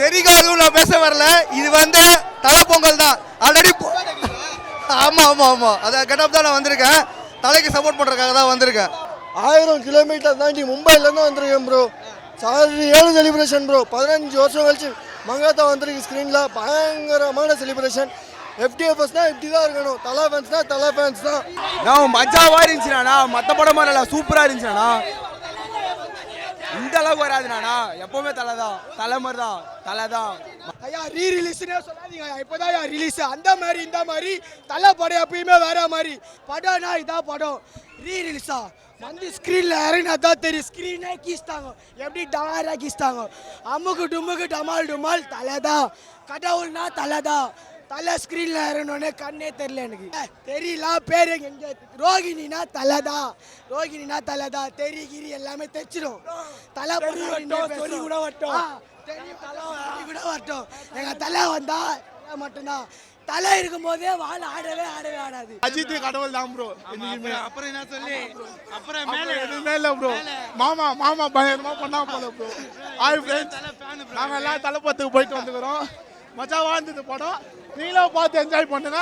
தெரியும் நான் பேச வரல. இது வந்து தலை பொங்கல் தான். ஆல்ரெடி ஆமா ஆமா ஆமா அத கெட்டப் தான் நான் வந்திருக்கேன். தலைக்கு சப்போர்ட் பண்றதுக்காக தான் வந்திருக்கேன். 1000 கிலோமீட்டர் தாண்டி மும்பைலேருந்து வந்திருக்கேன் ப்ரோ. சரியான செலிப்ரேஷன் ப்ரோ. 15 வருஷம் கழிச்சு மங்காத்தா வந்திருக்கு ஸ்க்ரீனில். பயங்கரமான செலிப்ரேஷன். FTFஸ்னா இப்படி தான் இருக்கணும். தலை ஃபேன்ஸ்னா தலை ஃபேன்ஸ் தான். நான் மஜாவாக இருந்துச்சுண்ணா. மற்ற படமா நல்லா சூப்பராக இருந்துச்சுண்ணா. இந்த அளவுக்கு வராதுண்ணா. எப்பவுமே தலை தான். தலை மாதிரி தான். தலை தான். ஐயா ரீ ரிலீஸ்னே சொல்லாதீங்க. இப்போதான் ரிலீஸ். அந்த மாதிரி இந்த மாதிரி தலை படம் எப்பயுமே வேற மாதிரி. படம்னா இதான் படம். ரீ ரிலீஸா வந்து ஸ்க்ரீனில் இறங்கினா தான் தெரியும். ஸ்க்ரீனே கீஸ்தாங்க. எப்படி டமாரா கீஸ்தாங்க. அம்முக்கு டும்முக்கு டமால் டுமால் தலை தான். கடவுள்னா தலை தான். தலை ஸ்க்ரீனில் இறங்கினோடனே கண்ணே தெரியல எனக்கு. தெரியல பேர் எங்கே. ரோகிணினா தலை தான். ரோகிணினா தலை தான். தெரிகிரி எல்லாமே தைச்சிடும். தலை சொல்லி கூட வட்டும். கூட வரட்டும். எங்க தலை வந்தா மட்டும்தான். தலை இருக்கும் போதே வாழ ஆடவே ஆடாது. அஜித் கடவுள் தான் ப்ரோ. அப்புறம் என்ன சொல்லி அப்புறம் எதுவுமே இல்லை ப்ரோ. மாமா பயங்கரமா பண்ணா போல ப்ரோ. ஹாய் ஃப்ரெண்ட்ஸ், நாங்கள் எல்லாம் தலை பத்துக்கு போயிட்டு வந்துக்கிறோம். மஜாவா இருந்தது படம். நீங்களும் பார்த்து என்ஜாய் பண்ணுங்க.